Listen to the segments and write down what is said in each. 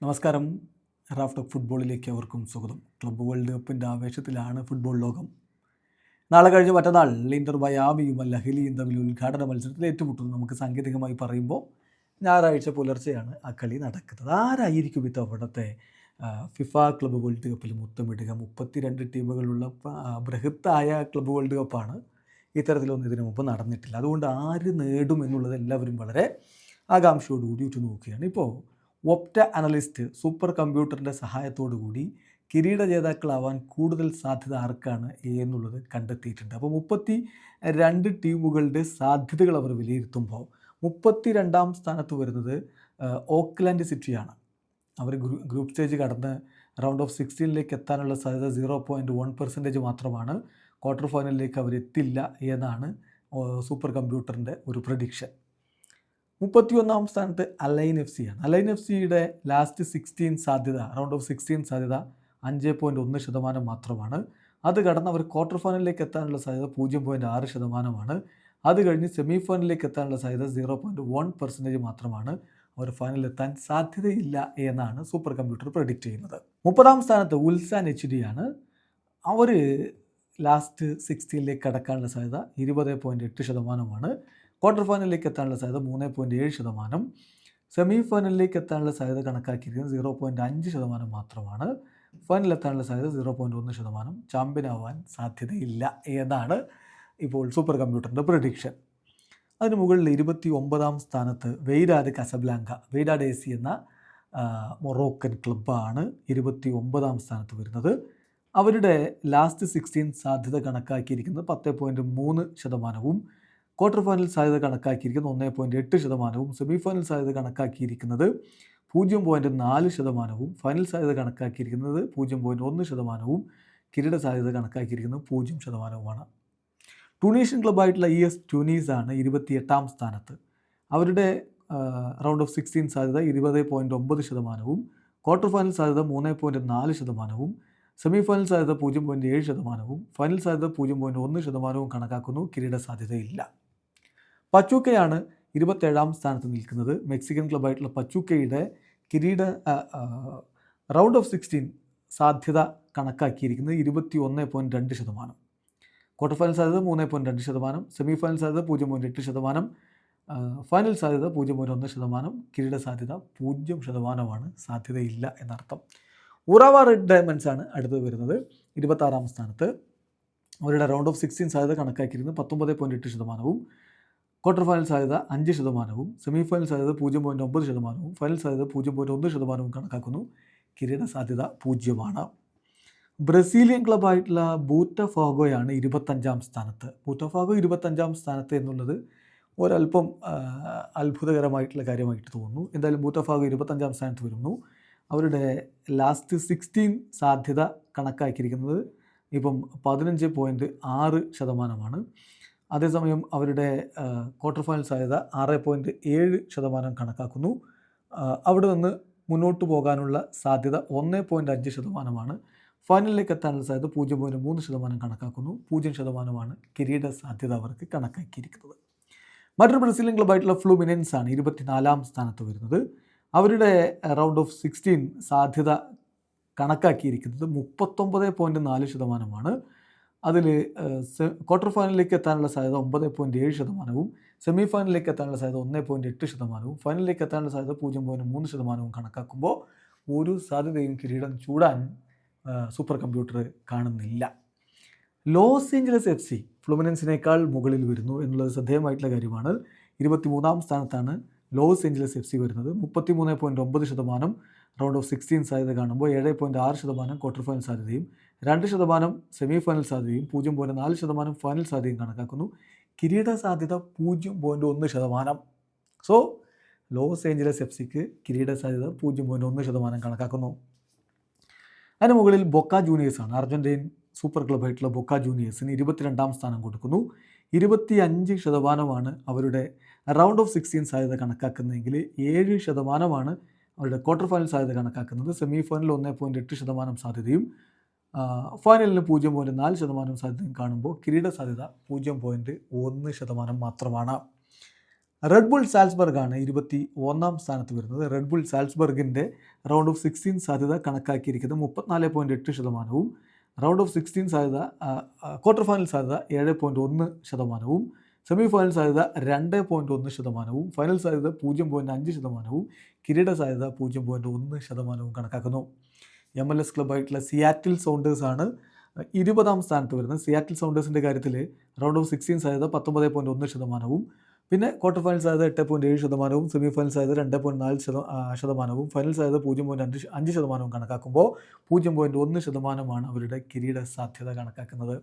നമസ്കാരം. റാഫ് ഫുട്ബോളിലേക്ക് അവർക്കും സ്വാഗതം. ക്ലബ്ബ് വേൾഡ് കപ്പിൻ്റെ ആവേശത്തിലാണ് ഫുട്ബോൾ ലോകം. നാളെ കഴിഞ്ഞ് മറ്റന്നാൾ ഇന്റർ മയാമിയും അൽ അഹ്ലിയും തമ്മിൽ ഉദ്ഘാടന മത്സരത്തിൽ ഏറ്റുമുട്ടുന്നു. നമുക്ക് സാങ്കേതികമായി പറയുമ്പോൾ ഞായറാഴ്ച പുലർച്ചെയാണ് ആ കളി നടക്കുന്നത്. ആരായിരിക്കും ഇത്തവണത്തെ ഫിഫ ക്ലബ്ബ് വേൾഡ് കപ്പിൽ മുത്തമിടുക? 32 ടീമുകളുള്ള ബൃഹത്തായ ക്ലബ്ബ് വേൾഡ് കപ്പാണ്. ഇത്തരത്തിലൊന്നും ഇതിനു മുമ്പ് നടന്നിട്ടില്ല. അതുകൊണ്ട് ആര് നേടും എന്നുള്ളത് എല്ലാവരും വളരെ ആകാംക്ഷയോടുകൂടി ഉറ്റുനോക്കുകയാണ്. ഇപ്പോൾ ഒപ്റ്റ അനലിസ്റ്റ് സൂപ്പർ കമ്പ്യൂട്ടറിൻ്റെ സഹായത്തോടു കൂടി കിരീട ജേതാക്കളാവാൻ കൂടുതൽ സാധ്യത ആർക്കാണ് എന്നുള്ളത് കണ്ടെത്തിയിട്ടുണ്ട്. അപ്പോൾ 32 ടീമുകളുടെ സാധ്യതകൾ അവർ വിലയിരുത്തുമ്പോൾ 32ാം സ്ഥാനത്ത് വരുന്നത് ഓക്ക്ലാൻഡ് സിറ്റിയാണ്. അവർ ഗ്രൂപ്പ് സ്റ്റേജ് കടന്ന് റൗണ്ട് ഓഫ് 16ലേക്ക് എത്താനുള്ള സാധ്യത 0.1% മാത്രമാണ്. ക്വാർട്ടർ ഫൈനലിലേക്ക് അവരെത്തില്ല എന്നാണ് സൂപ്പർ കമ്പ്യൂട്ടറിൻ്റെ ഒരു പ്രഡിക്ഷൻ. 31ാം സ്ഥാനത്ത് അലൈൻ എഫ് സിയാണ്. അലൈൻ എഫ് സിയുടെ ലാസ്റ്റ് 16 സാധ്യത, റൗണ്ട് ഓഫ് 16 സാധ്യത 5.1% മാത്രമാണ്. അത് കടന്ന് അവർ ക്വാർട്ടർ ഫൈനലിലേക്ക് എത്താനുള്ള സാധ്യത 0.6%. അത് കഴിഞ്ഞ് സെമി ഫൈനലിലേക്ക് എത്താനുള്ള സാധ്യത 0.1% മാത്രമാണ്. അവർ ഫൈനലിലെത്താൻ സാധ്യതയില്ല എന്നാണ് സൂപ്പർ കമ്പ്യൂട്ടർ പ്രഡിക്റ്റ് ചെയ്യുന്നത്. 30ാം സ്ഥാനത്ത് ഉൽസാൻ HD ആണ്. അവർ ലാസ്റ്റ് 16ലേക്ക് കടക്കാനുള്ള സാധ്യത 20.8%. ക്വാർട്ടർ ഫൈനലിലേക്ക് എത്താനുള്ള സാധ്യത 3.7%. സെമി ഫൈനലിലേക്ക് എത്താനുള്ള സാധ്യത കണക്കാക്കിയിരിക്കുന്നത് 0.5% മാത്രമാണ്. ഫൈനലിലെത്താനുള്ള സാധ്യത 0.1%. ചാമ്പ്യനാവാൻ സാധ്യതയില്ല എന്നാണ് ഇപ്പോൾ സൂപ്പർ കമ്പ്യൂട്ടറിൻ്റെ പ്രഡിക്ഷൻ. അതിന് മുകളിൽ 29ാം സ്ഥാനത്ത് വെയ്ഡാഡ് കസബ്ലാങ്ക, വെയ്ഡാഡ് AC എന്ന മൊറോക്കൻ ക്ലബ്ബാണ് 29ാം സ്ഥാനത്ത് വരുന്നത്. അവരുടെ ലാസ്റ്റ് 16 സാധ്യത കണക്കാക്കിയിരിക്കുന്നത് 10.3%. ക്വാർട്ടർ ഫൈനൽ സാധ്യത കണക്കാക്കിയിരിക്കുന്നത് 1.8%. സെമി ഫൈനൽ സാധ്യത കണക്കാക്കിയിരിക്കുന്നത് 0.4%. ഫൈനൽ സാധ്യത കണക്കാക്കിയിരിക്കുന്നത് 0.1%. കിരീട സാധ്യത കണക്കാക്കിയിരിക്കുന്നത് 0%. ട്യൂണീഷ്യൻ ക്ലബ്ബായിട്ടുള്ള ES ട്യൂണീസാണ് 28ാം സ്ഥാനത്ത്. അവരുടെ റൗണ്ട് ഓഫ് 16 സാധ്യത 20.9%. ക്വാർട്ടർ ഫൈനൽ സാധ്യത 3.4%. സെമി ഫൈനൽ സാധ്യത 0.7%. ഫൈനൽ സാധ്യത 0.1% കണക്കാക്കുന്നു. കിരീട സാധ്യതയില്ല. പച്ചൂക്കയാണ് 27ാം സ്ഥാനത്ത് നിൽക്കുന്നത്. മെക്സിക്കൻ ക്ലബ്ബായിട്ടുള്ള പച്ചൂക്കയുടെ കിരീട റൗണ്ട് ഓഫ് 16 സാധ്യത കണക്കാക്കിയിരിക്കുന്നത് 21.2%. ക്വാർട്ടർ ഫൈനൽ സാധ്യത 3.2%. സെമി ഫൈനൽ സാധ്യത 0.8%. ഫൈനൽ സാധ്യത 0.1%. കിരീട സാധ്യത 0%. സാധ്യതയില്ല എന്നർത്ഥം. ഉറാവ റെഡ് ഡയമണ്ട്സ് ആണ് അടുത്തത് വരുന്നത്. 26ാം സ്ഥാനത്ത്. അവരുടെ റൗണ്ട് ഓഫ് 16 സാധ്യത കണക്കാക്കിയിരുന്നത് 19.8%. ക്വാർട്ടർ ഫൈനൽ സാധ്യത 5%. സെമി ഫൈനൽ സാധ്യത 0.9%. ഫൈനൽ സാധ്യത 0.1% കണക്കാക്കുന്നു. കിരീട സാധ്യത 0%. ബ്രസീലിയൻ ക്ലബ്ബായിട്ടുള്ള ബൂട്ടഫാഗോയാണ് 25ാം സ്ഥാനത്ത്. ബൂട്ടഫാഗോ 25ാം സ്ഥാനത്ത് എന്നുള്ളത് ഒരല്പം അത്ഭുതകരമായിട്ടുള്ള കാര്യമായിട്ട് തോന്നുന്നു. എന്തായാലും ബൂട്ടഫാഗോ 25ാം സ്ഥാനത്ത് വരുന്നു. അവരുടെ ലാസ്റ്റ് 16 സാധ്യത കണക്കാക്കിയിരിക്കുന്നത് ഇപ്പം 15.6%. അതേസമയം അവരുടെ ക്വാർട്ടർ ഫൈനൽ സാധ്യത 6.7% കണക്കാക്കുന്നു. അവിടെ നിന്ന് മുന്നോട്ട് പോകാനുള്ള സാധ്യത 1.5%. ഫൈനലിലേക്ക് എത്താനുള്ള സാധ്യത 0.3% കണക്കാക്കുന്നു. 0% കിരീട സാധ്യത അവർക്ക് കണക്കാക്കിയിരിക്കുന്നത്. മറ്റൊരു ബ്രസീലിയൻ ക്ലബ്ബായിട്ടുള്ള ഫ്ലൂമിനൻസ് ആണ് 24ാം സ്ഥാനത്ത് വരുന്നത്. അവരുടെ റൗണ്ട് ഓഫ് 16 സാധ്യത കണക്കാക്കിയിരിക്കുന്നത് 39.4%. അതിൽ ക്വാർട്ടർ ഫൈനലിലേക്ക് എത്താനുള്ള സാധ്യത 9.7%. സെമി ഫൈനലിലേക്ക് എത്താനുള്ള സാധ്യത 1.8%. ഫൈനലിലേക്ക് എത്താനുള്ള സാധ്യത 0.3% കണക്കാക്കുമ്പോൾ ഒരു സാധ്യതയും കിരീടം ചൂടാൻ സൂപ്പർ കമ്പ്യൂട്ടർ കാണുന്നില്ല. ലോസ് ഏഞ്ചലസ് FC ഫ്ലൂമിനൻസിനേക്കാൾ മുകളിൽ വരുന്നു എന്നുള്ളത് ശ്രദ്ധേയമായിട്ടുള്ള കാര്യമാണ്. 23ാം സ്ഥാനത്താണ് ലോസ് ഏഞ്ചലസ് FC വരുന്നത്. 33.9% റൗണ്ട് ഓഫ് 16 സാധ്യത കാണുമ്പോൾ 7.6% ക്വാർട്ടർ ഫൈനൽ സാധ്യതയും 2% സെമി ഫൈനൽ സാധ്യതയും 0.4% ഫൈനൽ സാധ്യതയും കണക്കാക്കുന്നു. കിരീട സാധ്യത 0.1%. സോ ലോസ് ഏഞ്ചലസ് FCക്ക് കിരീട സാധ്യത 0.1% കണക്കാക്കുന്നു. അതിന് മുകളിൽ ബൊക്ക ജൂനിയേഴ്സാണ്. അർജൻറ്റീൻ സൂപ്പർ ക്ലബ്ബായിട്ടുള്ള ബൊക്ക ജൂനിയേഴ്സിന് 22ാം സ്ഥാനം കൊടുക്കുന്നു. 25% അവരുടെ റൗണ്ട് ഓഫ് 16 സാധ്യത കണക്കാക്കുന്നതെങ്കിൽ 7% അവരുടെ ക്വാർട്ടർ ഫൈനൽ സാധ്യത കണക്കാക്കുന്നത്. സെമി ഫൈനൽ 1.8% സാധ്യതയും ഫൈനലിന് 0.4% സാധ്യതയും കാണുമ്പോൾ കിരീട സാധ്യത 0.1% മാത്രമാണ്. റെഡ് ബുൾ സാൽസ്ബർഗാണ് 21 സ്ഥാനത്ത് വരുന്നത്. റെഡ് ബുൾ സാൽസ്ബർഗിൻ്റെ റൗണ്ട് ഓഫ് 16 സാധ്യത കണക്കാക്കിയിരിക്കുന്നത് 34.8%, റൗണ്ട് ഓഫ് 16 സാധ്യത ക്വാർട്ടർ ഫൈനൽ സാധ്യത 7.1%, സെമി ഫൈനൽ സാധ്യത 2.1%, ഫൈനൽ സാധ്യത 0.5%, കിരീട സാധ്യത 0.1% കണക്കാക്കുന്നു. MLS ക്ലബ്ബായിട്ടുള്ള സിയാറ്റിൽ സൗണ്ടേഴ്സാണ് 20 സ്ഥാനത്ത് വരുന്നത്. സിയാറ്റിൽ സൗണ്ടേഴ്സിൻ്റെ കാര്യത്തിൽ റൗണ്ട് ഓഫ് 16 സാധ്യത 19.1%, പിന്നെ ക്വാർട്ടർ ഫൈനൽ സാധ്യത 8.7%, സെമി ഫൈനൽ സാധ്യത 2.4%, ഫൈനൽ സാധ്യത 0.5% കണക്കാക്കുമ്പോൾ 0.1% അവരുടെ കിരീട സാധ്യത കണക്കാക്കുന്നത്.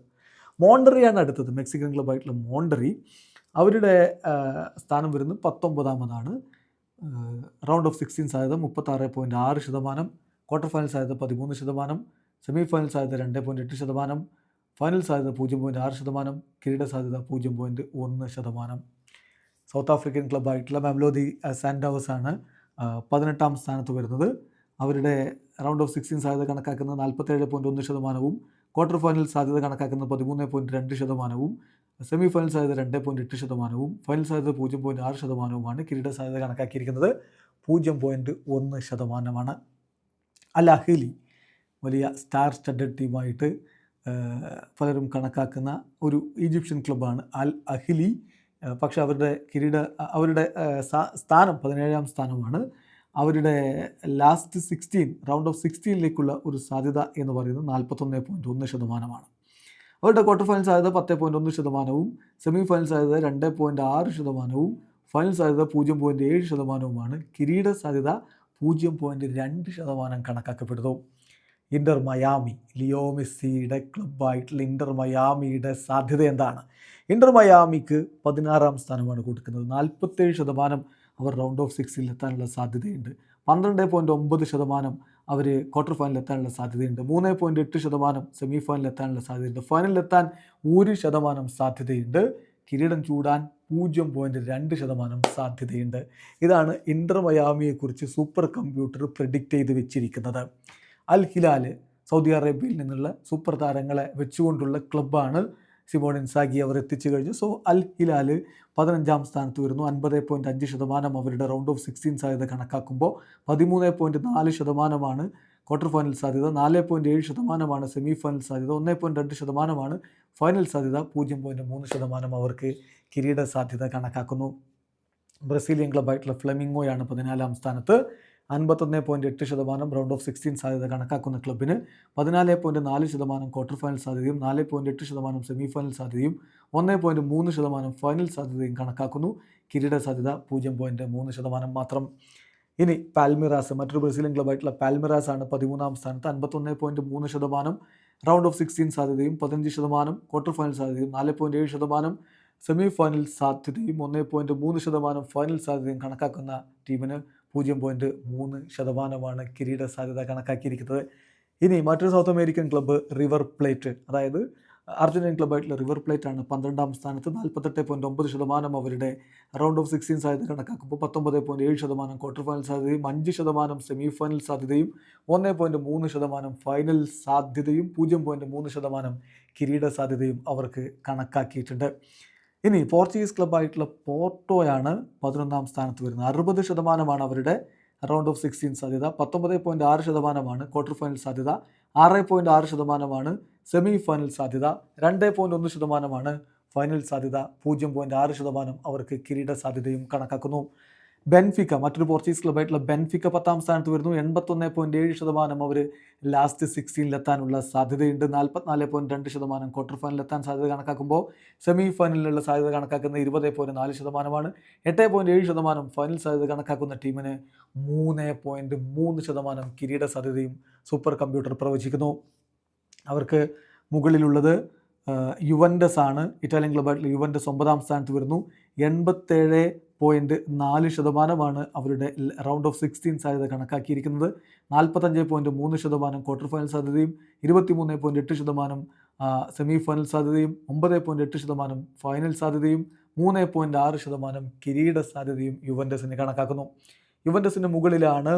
മോണ്ടറിയാണ് അടുത്തത്. മെക്സിക്കൻ ക്ലബ്ബായിട്ടുള്ള മോണ്ടറി, അവരുടെ സ്ഥാനം വരുന്നത് 19ാമതാണ്. റൗണ്ട് ഓഫ് 16 സാധ്യത 36.6%, ക്വാർട്ടർ ഫൈനൽ സാധ്യത 13%, സെമി ഫൈനൽ സാധ്യത 2.8%, ഫൈനൽ സാധ്യത 0.6%, കിരീട സാധ്യത 0.1%. സൗത്ത് ആഫ്രിക്കൻ ക്ലബ്ബായിട്ടുള്ള മെംലോഡി സാൻഡേഴ്സാണ് 18ാം സ്ഥാനത്ത് വരുന്നത്. അവരുടെ റൗണ്ട് ഓഫ് 16 സാധ്യത കണക്കാക്കുന്നത് 47.1%, ക്വാർട്ടർ ഫൈനൽ സാധ്യത കണക്കാക്കുന്നത് 13.2%, സെമി ഫൈനൽ സാധ്യത 2.8%, ഫൈനൽ സാധ്യത 0.6%, കിരീട സാധ്യത കണക്കാക്കിയിരിക്കുന്നത് 0.1%. അൽ അഹ്ലി വലിയ സ്റ്റാർ സ്റ്റഡഡ് ടീമായിട്ട് പലരും കണക്കാക്കുന്ന ഒരു ഈജിപ്ഷ്യൻ ക്ലബ്ബാണ് അൽ അഹ്ലി. പക്ഷേ അവരുടെ സ്ഥാനം 17ാം സ്ഥാനമാണ്. അവരുടെ ലാസ്റ്റ് 16 റൗണ്ട് ഓഫ് 16ലേക്കുള്ള ഒരു സാധ്യത എന്ന് പറയുന്നത് 41.1%. അവരുടെ ക്വാർട്ടർ ഫൈനൽ സാധ്യത 10.1%, സെമി ഫൈനൽ സാധ്യത 2.6%, ഫൈനൽ സാധ്യത 0.7%, കിരീട സാധ്യത 0.2% കണക്കാക്കപ്പെടുന്നു. ഇൻ്റർ മയാമി, ലിയോ മെസ്സിയുടെ ക്ലബ്ബായിട്ടുള്ള ഇൻ്റർ മയാമിയുടെ സാധ്യത എന്താണ്? ഇൻ്റർ മയാമിക്ക് 16ാം സ്ഥാനമാണ് കൊടുക്കുന്നത്. 47% അവർ റൗണ്ട് ഓഫ് 16 എത്താനുള്ള സാധ്യതയുണ്ട്. 12.9% അവർ ക്വാർട്ടർ ഫൈനലിൽ എത്താനുള്ള സാധ്യതയുണ്ട്. 3.8% സെമി ഫൈനലിൽ എത്താനുള്ള സാധ്യതയുണ്ട്. ഫൈനലിൽ എത്താൻ 1% സാധ്യതയുണ്ട്. കിരീടം ചൂടാൻ 0.2% സാധ്യതയുണ്ട്. ഇതാണ് ഇൻ്റർ മയാമിയെക്കുറിച്ച് സൂപ്പർ കമ്പ്യൂട്ടർ പ്രെഡിക്റ്റ് ചെയ്ത് വെച്ചിരിക്കുന്നത്. അൽ ഹിലാൽ സൗദി അറേബ്യയിൽ നിന്നുള്ള സൂപ്പർ താരങ്ങളെ വെച്ചുകൊണ്ടുള്ള ക്ലബ്ബാണ്. സിമോൺ ഇൻസാഗി അവർ എത്തിച്ചു കഴിഞ്ഞു. സോ അൽ ഹിലാൽ 15ാം സ്ഥാനത്ത് വരുന്നു. 50.5% അവരുടെ റൗണ്ട് ഓഫ് 16 സാധ്യത കണക്കാക്കുമ്പോൾ 13.4% ക്വാർട്ടർ ഫൈനൽ സാധ്യത, 4.7% സെമി ഫൈനൽ സാധ്യത, 1.2% ഫൈനൽ സാധ്യത, 0.3% അവർക്ക് കിരീട സാധ്യത കണക്കാക്കുന്നു. ബ്രസീലിയൻ ക്ലബ്ബായിട്ടുള്ള ഫ്ലെമിംഗോയാണ് 14ാം സ്ഥാനത്ത്. 51.8% റൗണ്ട് ഓഫ് 16 സാധ്യത കണക്കാക്കുന്ന ക്ലബിന് 14.4% ക്വാർട്ടർ ഫൈനൽ സാധ്യതയും 4.8% സെമി ഫൈനൽ സാധ്യതയും 1.3% ഫൈനൽ സാധ്യതയും കണക്കാക്കുന്നു. കിരീട സാധ്യത 0.3% മാത്രം. ഇനി പാൽമിറാസ്, മറ്റൊരു ബ്രസീലിയൻ ക്ലബ്ബായിട്ടുള്ള പാൽമിറാസ് ആണ് 13ാം സ്ഥാനത്ത്. 51.3% റൗണ്ട് ഓഫ് 16 സാധ്യതയും 15% ക്വാർട്ടർ ഫൈനൽ സാധ്യതയും 4.7% സെമി ഫൈനൽ സാധ്യതയും 1.3% ഫൈനൽ സാധ്യതയും കണക്കാക്കുന്ന ടീമിന് 0.3% കിരീട സാധ്യത കണക്കാക്കിയിരിക്കുന്നത്. ഇനി മറ്റൊരു south American club river plate, അതായത് അർജന്റീൻ ക്ലബ്ബായിട്ടുള്ള റിവർ പ്ലേറ്റ് ആണ് 12ാം സ്ഥാനത്ത്. 48.9% അവരുടെ റൗണ്ട് ഓഫ് 16 സാധ്യത കണക്കാക്കുമ്പോൾ 19.7% ക്വാർട്ടർ ഫൈനൽ സാധ്യതയും 5% സെമി ഫൈനൽ സാധ്യതയും 1.3% ഫൈനൽ സാധ്യതയും 0.3% കിരീട സാധ്യതയും അവർക്ക് കണക്കാക്കിയിട്ടുണ്ട്. ഇനി പോർച്ചുഗീസ് ക്ലബ്ബായിട്ടുള്ള പോർട്ടോയാണ് 11ാം സ്ഥാനത്ത് വരുന്നത്. 60% അവരുടെ റൗണ്ട് ഓഫ് 16 സാധ്യത, 19.6% ക്വാർട്ടർ ഫൈനൽ സാധ്യത, 6.6% സെമി ഫൈനൽ സാധ്യത, 2.1% ഫൈനൽ സാധ്യത, 0.6% അവർക്ക് കിരീട സാധ്യതയും കണക്കാക്കുന്നു. ബെൻഫിക്ക, മറ്റൊരു പോർച്ചുഗീസ് ക്ലബ്ബായിട്ടുള്ള ബെൻഫിക്ക 10ാം സ്ഥാനത്ത് വരുന്നു. 81.7% അവർ ലാസ്റ്റ് 16-ലെത്താനുള്ള സാധ്യതയുണ്ട്. 44.2% ക്വാർട്ടർ ഫൈനലിലെത്താൻ സാധ്യത കണക്കാക്കുമ്പോൾ സെമി ഫൈനലിലുള്ള സാധ്യത കണക്കാക്കുന്ന 20.4%. 8.7% ഫൈനൽ സാധ്യത കണക്കാക്കുന്ന ടീമിന് 3.3% കിരീട സാധ്യതയും സൂപ്പർ കമ്പ്യൂട്ടർ പ്രവചിക്കുന്നു. അവർക്ക് മുകളിലുള്ളത് യുവൻഡസ് ആണ്. ഇറ്റാലിയൻ ക്ലബ്ബായിട്ടുള്ള യുവൻഡസ് 9ാം സ്ഥാനത്ത് വരുന്നു. 87.4% അവരുടെ റൗണ്ട് ഓഫ് 16 സാധ്യത കണക്കാക്കിയിരിക്കുന്നത്. 45.3% ക്വാർട്ടർ ഫൈനൽ സാധ്യതയും 23.8% സെമി ഫൈനൽ സാധ്യതയും 9.8% ഫൈനൽ സാധ്യതയും 3.6% കിരീട സാധ്യതയും യുവൻഡസിന് കണക്കാക്കുന്നു. യുവൻഡസിൻ്റെ മുകളിലാണ്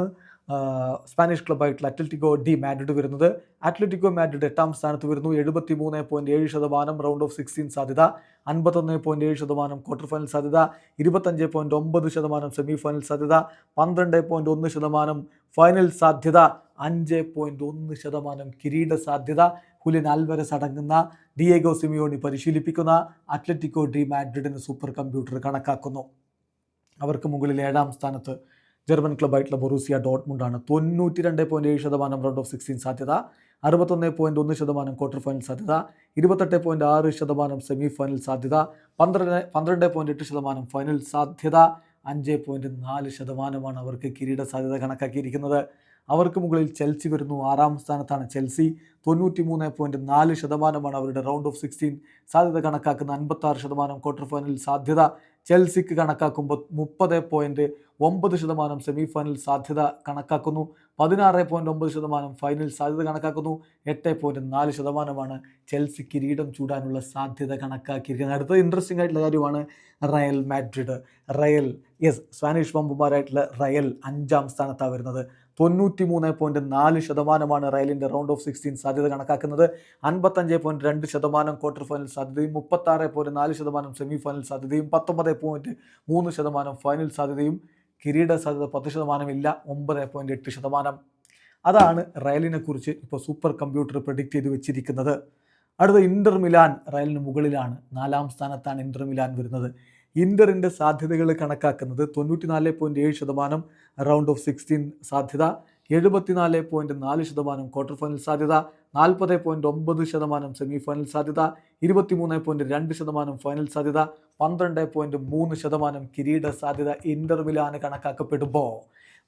സ്പാനിഷ് ക്ലബ്ബായിട്ടുള്ള അത്ലറ്റിക്കോ ഡി മാഡ്രിഡ് വരുന്നത്. അത്ലറ്റിക്കോ മാഡ്രിഡ് 8ാം സ്ഥാനത്ത് വരുന്നു. 73.7% റൗണ്ട് ഓഫ് 16 സാധ്യത, 51.7% ക്വാർട്ടർ ഫൈനൽ സാധ്യത, 25.9% സെമി ഫൈനൽ സാധ്യത, 12.1% ഫൈനൽ സാധ്യത, 5.1% കിരീട സാധ്യത. ഹുലിൻ ആൽവരസ് അടങ്ങുന്ന ഡിയേഗോ സിമിയോണി പരിശീലിപ്പിക്കുന്ന അത്ലറ്റിക്കോ ഡി മാഡ്രിഡിന് സൂപ്പർ കമ്പ്യൂട്ടർ കണക്കാക്കുന്നു. അവർക്ക് മുകളിൽ 7ാം സ്ഥാനത്ത് ജർമ്മൻ ക്ലബ്ബായിട്ടുള്ള ബൊറൂസിയ ഡോട്ട്മുണ്ടാണ്. 92.7% റൗണ്ട് ഓഫ് 16 സാധ്യത, 61.1% ക്വാർട്ടർ ഫൈനൽ സാധ്യത, 28.6% സെമി ഫൈനൽ സാധ്യത, 12.8% ഫൈനൽ സാധ്യത, 5.4% അവർക്ക് കിരീട സാധ്യത കണക്കാക്കിയിരിക്കുന്നത്. അവർക്ക് മുകളിൽ ചെൽസി വരുന്നു. 6ാം സ്ഥാനത്താണ് ചെൽസി. 93.4% അവരുടെ റൗണ്ട് ഓഫ് 16 സാധ്യത കണക്കാക്കുന്ന, 56% ക്വാർട്ടർ ഫൈനൽ സാധ്യത ചെൽസിക്ക് കണക്കാക്കുമ്പോൾ 30.9% സെമി ഫൈനൽ സാധ്യത കണക്കാക്കുന്നു, 16.9% ഫൈനൽ സാധ്യത കണക്കാക്കുന്നു, 8.4% ചെൽസി കിരീടം ചൂടാനുള്ള സാധ്യത കണക്കാക്കിയിരിക്കുന്നത്. അടുത്ത ഇൻട്രസ്റ്റിംഗ് ആയിട്ടുള്ള കാര്യമാണ് റയൽ മാഡ്രിഡ്. സ്പാനിഷ് വമ്പന്മാരായിട്ടുള്ള റയൽ 5ാം സ്ഥാനത്താണ് വരുന്നത്. 93.4% റയലിൻ്റെ റൗണ്ട് ഓഫ് 16 സാധ്യത കണക്കാക്കുന്നത്, 55.2% ക്വാർട്ടർ ഫൈനൽ സാധ്യതയും, 36.4% സെമി ഫൈനൽ സാധ്യതയും, 19.3% ഫൈനൽ സാധ്യതയും, കിരീട സാധ്യത 10% ഇല്ല, 9.8%. അതാണ് റയലിനെ കുറിച്ച് ഇപ്പോൾ സൂപ്പർ കമ്പ്യൂട്ടർ പ്രെഡിക്റ്റ് ചെയ്ത് വെച്ചിരിക്കുന്നത്. അടുത്ത ഇന്റർ മിലാൻ റയലിന് മുകളിലാണ്. 4ാം സ്ഥാനത്താണ് ഇന്റർ മിലാൻ വരുന്നത്. ഇന്ററിൻ്റെ സാധ്യതകൾ കണക്കാക്കുന്നത് 94.7% റൗണ്ട് ഓഫ് 16 സാധ്യത, 74.4% ക്വാർട്ടർ ഫൈനൽ സാധ്യത, 40.9% സെമി ഫൈനൽ സാധ്യത, 23.2% ഫൈനൽ സാധ്യത, 12.3% കിരീട സാധ്യത ഇന്റർ മിലാന് കണക്കാക്കപ്പെടുമ്പോൾ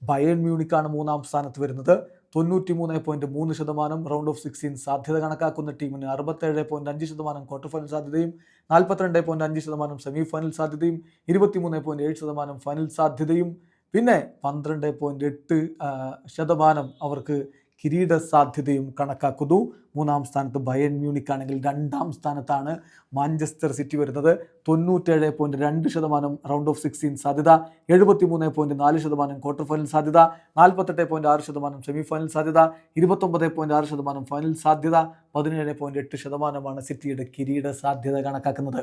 ബയേൺ മ്യൂണിക്കാണ് 3ാം സ്ഥാനത്ത് വരുന്നത്. 93.3% റൗണ്ട് ഓഫ് 16 സാധ്യത കണക്കാക്കുന്ന ടീമിന് 67.5% ക്വാർട്ടർ ഫൈനൽ സാധ്യതയും, 42.5% സെമി ഫൈനൽ സാധ്യതയും, 23.7% ഫൈനൽ സാധ്യതയും, പിന്നെ 12.8% അവർക്ക് കിരീട സാധ്യതയും കണക്കാക്കുന്നു. 3ാം സ്ഥാനത്ത് ബയേൺ മ്യൂണിക് ആണെങ്കിൽ 2ാം സ്ഥാനത്താണ് മാഞ്ചസ്റ്റർ സിറ്റി വരുന്നത്. 97.2% റൗണ്ട് ഓഫ് 16 സാധ്യത, 73.4% ക്വാർട്ടർ ഫൈനൽ സാധ്യത, 48.6% സെമി ഫൈനൽ സാധ്യത, 29.6% ഫൈനൽ സാധ്യത, 17.8% സിറ്റിയുടെ കിരീട സാധ്യത കണക്കാക്കുന്നത്.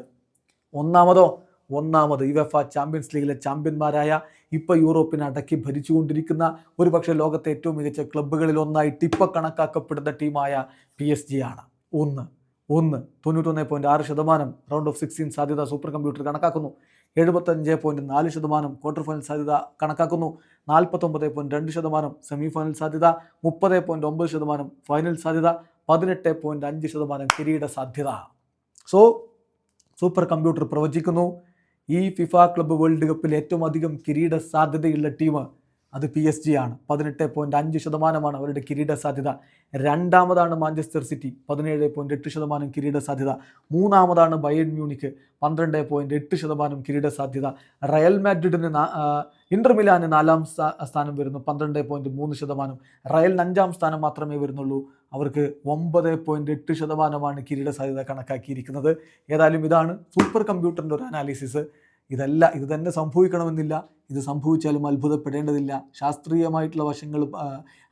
ഒന്നാമത് യുവേഫ ചാമ്പ്യൻസ് ലീഗിലെ ചാമ്പ്യന്മാരായ, ഇപ്പോൾ യൂറോപ്പിനെ അടക്കി ഭരിച്ചുകൊണ്ടിരിക്കുന്ന, ഒരുപക്ഷെ ലോകത്തെ ഏറ്റവും മികച്ച ക്ലബ്ബുകളിൽ ഒന്നായിട്ട് ഇപ്പോൾ കണക്കാക്കപ്പെടുന്ന ടീമായ PSG ആണ്. 91.6% റൗണ്ട് ഓഫ് 16 സാധ്യത സൂപ്പർ കമ്പ്യൂട്ടർ കണക്കാക്കുന്നു, 75.4% ക്വാർട്ടർ ഫൈനൽ സാധ്യത കണക്കാക്കുന്നു, 49.2% സെമി ഫൈനൽ സാധ്യത, 30.9% ഫൈനൽ സാധ്യത, 18.5% കിരീട സാധ്യത. സൂപ്പർ കമ്പ്യൂട്ടർ പ്രവചിക്കുന്നു ഈ ഫിഫ ക്ലബ്ബ് വേൾഡ് കപ്പിൽ ഏറ്റവും അധികം കിരീട സാധ്യതയുള്ള ടീം അത് PSG ആണ്. 18.5% അവരുടെ കിരീട സാധ്യത. 2ാമതാണ് മാഞ്ചസ്റ്റർ സിറ്റി, 17.8% കിരീട സാധ്യത. 3ാമതാണ് ബയേൺ മ്യൂണിക്ക്, 12.8% കിരീട സാധ്യത. റയൽ മാഡ്രിഡിന് ഇന്റർ മിലാന് 4ാം സ്ഥാനം വരുന്നു, 12.3%. റയലിന് 5ാം സ്ഥാനം മാത്രമേ വരുന്നുള്ളൂ, അവർക്ക് 9.8% കിരീട സാധ്യത കണക്കാക്കിയിരിക്കുന്നത്. ഏതായാലും ഇതാണ് സൂപ്പർ കമ്പ്യൂട്ടറിൻ്റെ ഒരു അനാലിസിസ്. ഇത് തന്നെ സംഭവിക്കണമെന്നില്ല, ഇത് സംഭവിച്ചാലും അത്ഭുതപ്പെടേണ്ടതില്ല. ശാസ്ത്രീയമായിട്ടുള്ള വശങ്ങൾ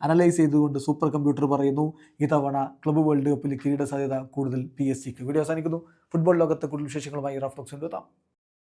അനലൈസ് ചെയ്തുകൊണ്ട് സൂപ്പർ കമ്പ്യൂട്ടർ പറയുന്നു ഇത്തവണ ക്ലബ്ബ് വേൾഡ് കപ്പിൽ കിരീട സാധ്യത കൂടുതൽ PSG ക്ക്. വീഡിയോ അവസാനിക്കുന്നു. ഫുട്ബോൾ ലോകത്തെ കൂടുതൽ വിശേഷങ്ങളുമായി റാഫ് ടോക്സിൽ എത്താം.